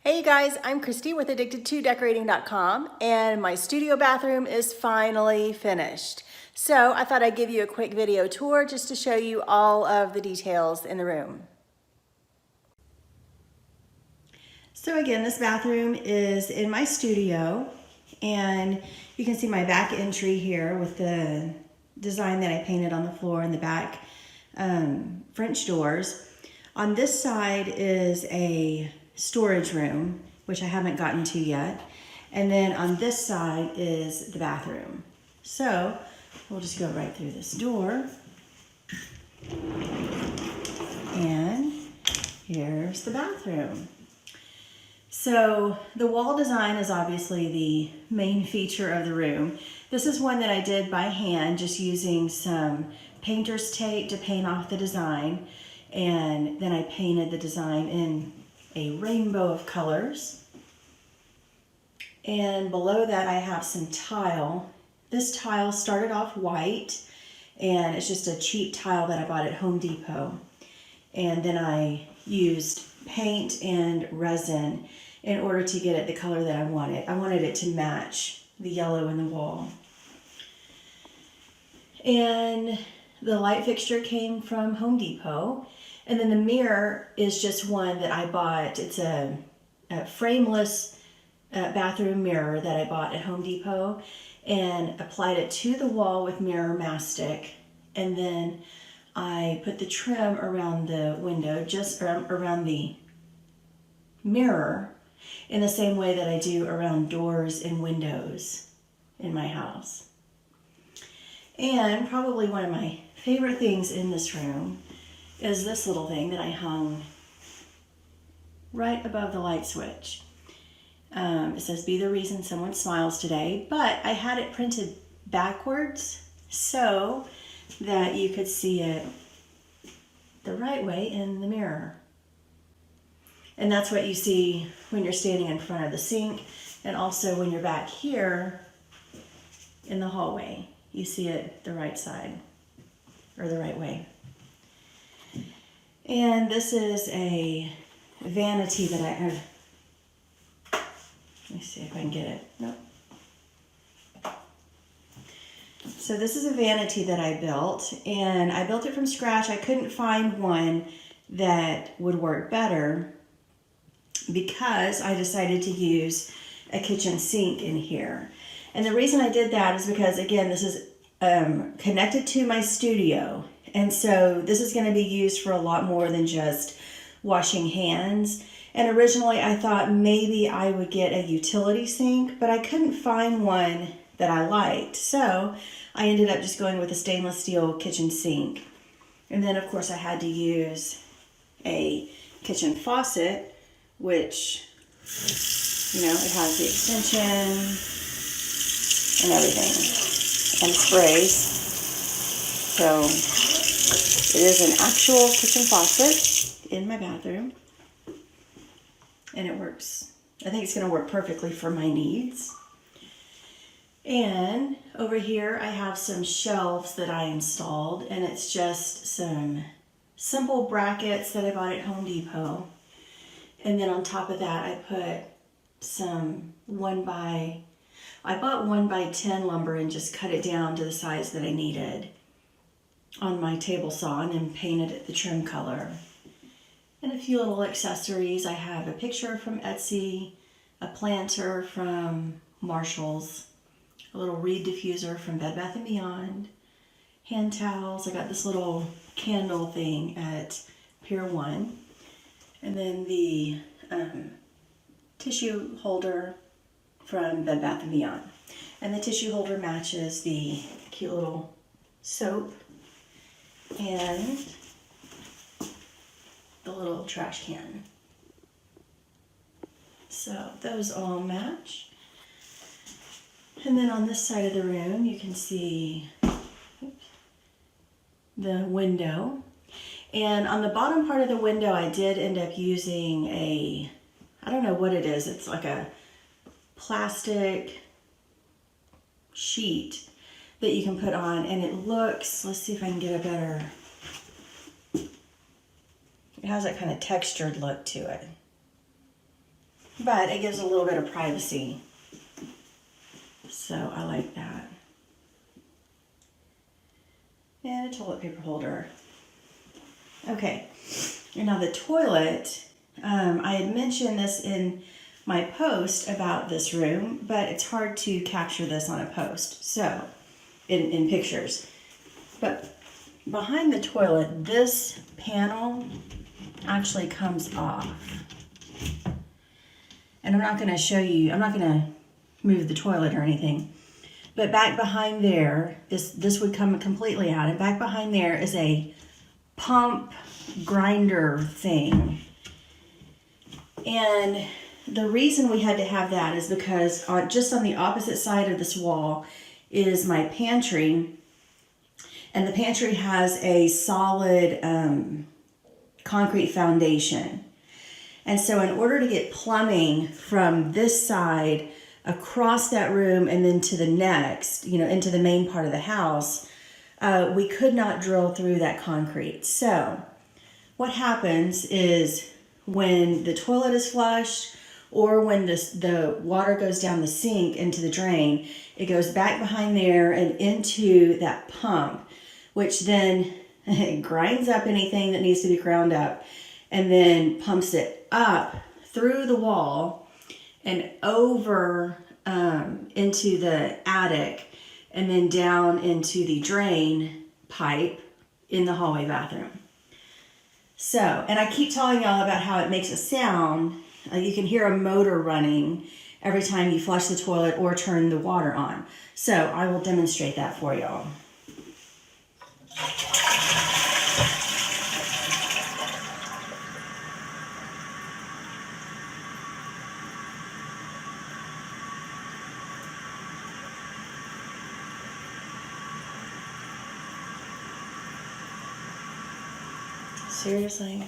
Hey you guys, I'm Christy with addicted2decorating.com, and my studio bathroom is finally finished. So I thought I'd give you a quick video tour just to show you all of the details in the room. So again, this bathroom is in my studio, and you can see my back entry here with the design that I painted on the floor and the back French doors. On this side is a storage room, which I haven't gotten to yet. And then on this side is the bathroom. So we'll just go right through this door. And here's the bathroom. So the wall design is obviously the main feature of the room. This is one that I did by hand, just using some painter's tape to paint off the design. And then I painted the design in a rainbow of colors. And below that I have some tile. This tile started off white, and it's just a cheap tile that I bought at Home Depot. And then I used paint and resin in order to get it the color that I wanted. I wanted it to match the yellow in the wall. And the light fixture came from Home Depot. And then the mirror is just one that I bought. It's a frameless bathroom mirror that I bought at Home Depot and applied it to the wall with mirror mastic. And then I put the trim around the window, just around the mirror, in the same way that I do around doors and windows in my house. And probably one of my favorite things in this room is this little thing that I hung right above the light switch. It says, "Be the reason someone smiles today," but I had it printed backwards so that you could see it the right way in the mirror. And that's what you see when you're standing in front of the sink, and also when you're back here in the hallway. You see it the right side, or the right way. And this is a vanity that I have. Let me see if I can get it. Nope. So this is a vanity that I built, and I built it from scratch. I couldn't find one that would work better because I decided to use a kitchen sink in here. And the reason I did that is because, again, this is connected to my studio. And so this is going to be used for a lot more than just washing hands. And originally I thought maybe I would get a utility sink, but I couldn't find one that I liked. So I ended up just going with a stainless steel kitchen sink. And then of course I had to use a kitchen faucet, which, you know, it has the extension and everything, and sprays. So it is an actual kitchen faucet in my bathroom, and it works. I think it's going to work perfectly for my needs. And over here I have some shelves that I installed, and it's just some simple brackets that I bought at Home Depot. And then on top of that I put some I bought 1x10 lumber and just cut it down to the size that I needed on my table saw, and then painted it the trim color. And a few little accessories. I have a picture from Etsy, a planter from Marshall's, a little reed diffuser from Bed Bath & Beyond, hand towels. I got this little candle thing at Pier 1. And then the tissue holder from Bed Bath & Beyond. And the tissue holder matches the cute little soap and the little trash can. So those all match. And then on this side of the room you can see the window. And on the bottom part of the window I did end up using I don't know what it is, it's like a plastic sheet that you can put on, and it looks, let's see if I can get a better, it has that kind of textured look to it. but it gives a little bit of privacy. So I like that. And a toilet paper holder. Okay, and now the toilet, I had mentioned this in my post about this room, but it's hard to capture this on a post, so, in pictures. But behind the toilet, this panel actually comes off. And I'm not going to show you, I'm not going to move the toilet or anything. But back behind there, this would come completely out. And back behind there is a pump grinder thing. And the reason we had to have that is because just on the opposite side of this wall is my pantry. And the pantry has a solid concrete foundation. And so in order to get plumbing from this side across that room and then to the next, into the main part of the house, we could not drill through that concrete. So what happens is when the toilet is flushed or when the water goes down the sink into the drain, it goes back behind there and into that pump, which then grinds up anything that needs to be ground up and then pumps it up through the wall and over into the attic and then down into the drain pipe in the hallway bathroom. So, and I keep telling y'all about how it makes a sound. You can hear a motor running every time you flush the toilet or turn the water on. So I will demonstrate that for y'all. Seriously,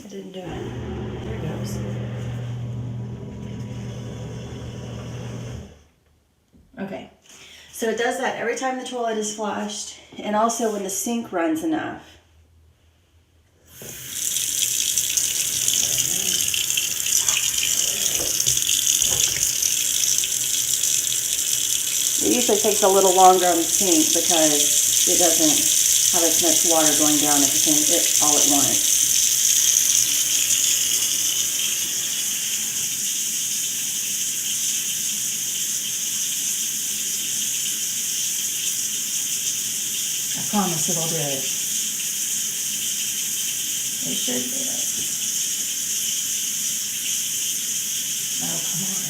I didn't do it. There it goes. Okay, so it does that every time the toilet is flushed and also when the sink runs enough. It usually takes a little longer on the sink because it doesn't have as much water going down at the sink all at once. I promise it'll do it. It should do it. Oh, come on.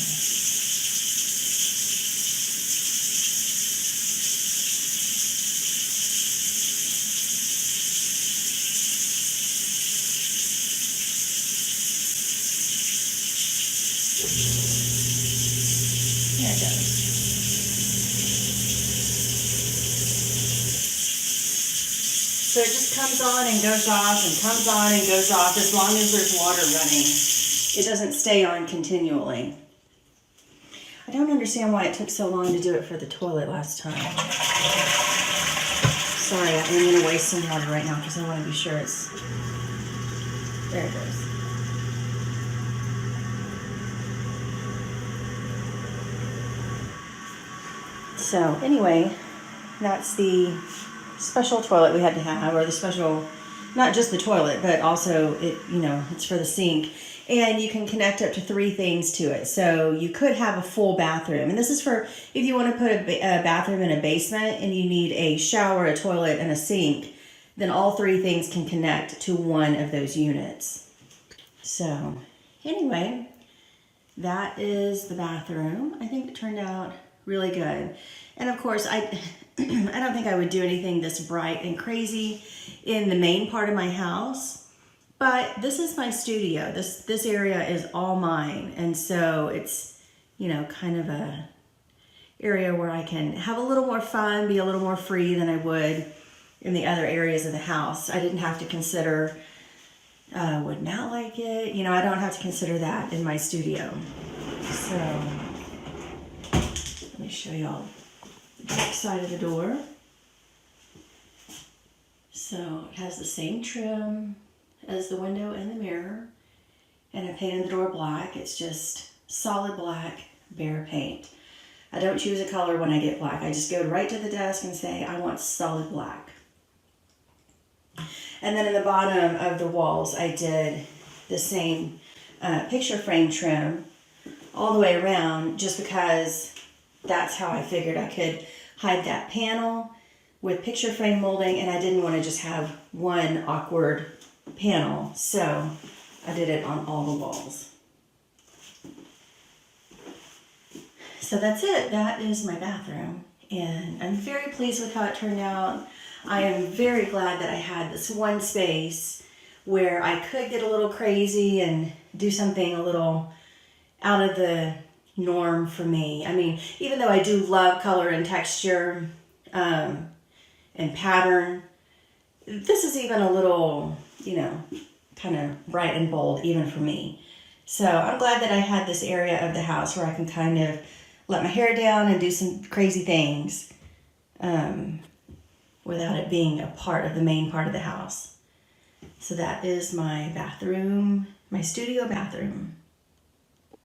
There it goes. So it just comes on and goes off and comes on and goes off as long as there's water running. It doesn't stay on continually. I don't understand why it took so long to do it for the toilet last time. Sorry, I'm going to waste some water right now because I want to be sure it's... There it goes. So anyway, that's the special toilet we had to have, or the special, not just the toilet, but also it's for the sink. And you can connect up to 3 things to it. So you could have a full bathroom. And this is for if you want to put a bathroom in a basement and you need a shower, a toilet, and a sink, then all 3 things can connect to one of those units. So anyway, that is the bathroom. I think it turned out really good. And of course, I don't think I would do anything this bright and crazy in the main part of my house. But this is my studio. This area is all mine. And so it's, kind of a area where I can have a little more fun, be a little more free than I would in the other areas of the house. I didn't have to consider, would Matt like it? I don't have to consider that in my studio. So let me show y'all the back side of the door. So it has the same trim as the window and the mirror, and I painted the door black. It's just solid black Behr paint. I don't choose a color when I get black. I just go right to the desk and say, I want solid black. And then in the bottom of the walls, I did the same picture frame trim all the way around, just because that's how I figured I could hide that panel with picture frame molding, and I didn't want to just have one awkward panel, so I did it on all the walls. So that's it. That is my bathroom, and I'm very pleased with how it turned out. I am very glad that I had this one space where I could get a little crazy and do something a little out of the norm for me. I mean, even though I do love color and texture and pattern, this is even a little, kind of bright and bold even for me. So I'm glad that I had this area of the house where I can kind of let my hair down and do some crazy things without it being a part of the main part of the house. So that is my bathroom, my studio bathroom.